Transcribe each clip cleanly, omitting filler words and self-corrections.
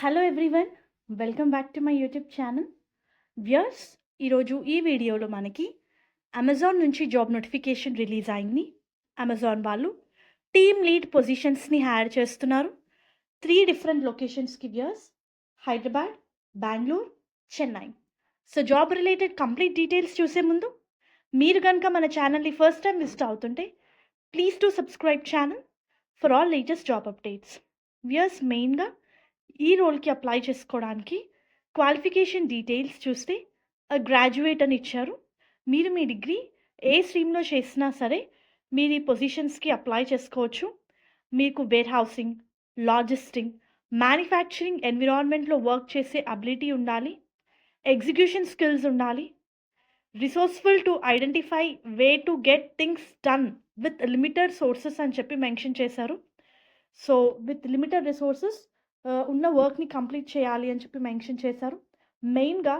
Hello everyone, welcome back to my YouTube channel. Viewers, ఈరోజు ఈ వీడియోలో మనకి అమెజాన్ నుంచి జాబ్ నోటిఫికేషన్ రిలీజ్ అయింది. అమెజాన్ వాళ్ళు టీమ్ లీడ్ పొజిషన్స్ని హైర్ చేస్తున్నారు. 3 డిఫరెంట్ లొకేషన్స్కి viewers: Hyderabad, Bengaluru, Chennai. So job related complete details చూసే ముందు మీరు కనుక మన ఛానల్ని ఫస్ట్ టైం విజిట్ అవుతుంటే please to subscribe channel for all latest job updates. Viewers, మెయిన్గా ఈ రోల్కి అప్లై చేసుకోవడానికి క్వాలిఫికేషన్ డీటెయిల్స్ చూస్తే గ్రాడ్యుయేట్ అని ఇచ్చారు. మీరు మీ డిగ్రీ ఏ స్ట్రీమ్లో చేసినా సరే మీరు ఈ పొజిషన్స్కి అప్లై చేసుకోవచ్చు. మీకు వేర్ హౌసింగ్, లాజిస్టిక్, మ్యానుఫ్యాక్చరింగ్ ఎన్విరాన్మెంట్లో వర్క్ చేసే అబిలిటీ ఉండాలి, ఎగ్జిక్యూషన్ స్కిల్స్ ఉండాలి, resourceful to identify way to get things done with limited sources అని చెప్పి మెన్షన్ చేశారు. సో విత్ లిమిటెడ్ రిసోర్సెస్ ఉన్న వర్క్ని కంప్లీట్ చేయాలి అని చెప్పి మెన్షన్ చేశారు. మెయిన్గా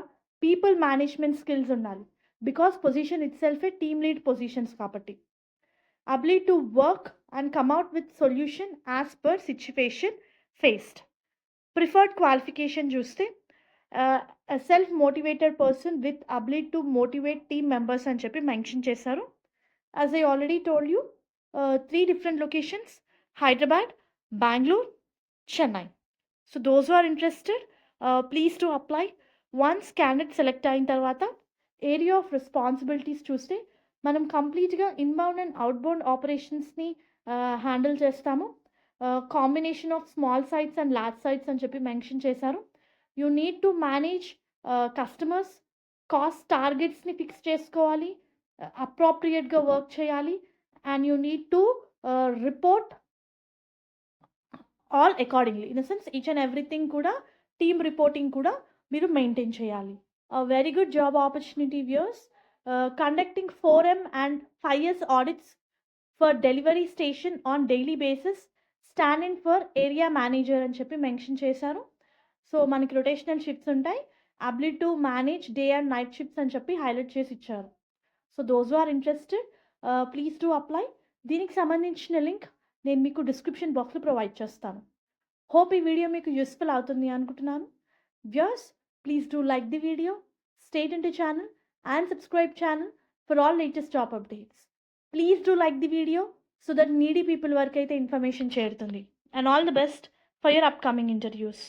పీపుల్ మేనేజ్మెంట్ స్కిల్స్ ఉండాలి, because position itself a team lead positions కాబట్టి. Ability to work and come out with solution as per situation faced. Preferred qualification చూస్తే self motivated person with ability to motivate team members అని చెప్పి mention చేశారు. As I already told you, 3 different locations: Hyderabad, Bengaluru, Chennai. So those are interested, please to apply. Once candidate select అయిన తర్వాత area of responsibilities చూస్తే మనం కంప్లీట్గా inbound and outbound ఆపరేషన్స్ని handle చేస్తాము. Combination of small sites and large sites అని చెప్పి mention చేశారు. You need to manage customers, cost టార్గెట్స్ని ఫిక్స్ చేసుకోవాలి, అప్రోప్రియేట్గా వర్క్ చేయాలి, and you need to report all accordingly. In the sense each and everything కూడా టీమ్ రిపోర్టింగ్ కూడా మీరు మెయింటైన్ చేయాలి. Very good job opportunity viewers. Conducting 4M and 5S audits for delivery station on daily basis, stand in for area manager అని చెప్పి mention చేశారు. So మనకి rotational shifts ఉంటాయి. Ability to manage day and night shifts అని చెప్పి highlight చేసి ఇచ్చారు. So those are interested, please to apply. దీనికి సంబంధించిన లింక్ నేను మీకు డిస్క్రిప్షన్ బాక్స్లో ప్రొవైడ్ చేస్తాను. హోప్ ఈ వీడియో మీకు యూస్ఫుల్ అవుతుంది అనుకుంటున్నాను. Viewers, please do like the video, stay tuned to channel and subscribe channel for all latest job updates. Please do like the video so that needy people వరకు అయితే information చేరుతుంది. And all the best for your upcoming interviews.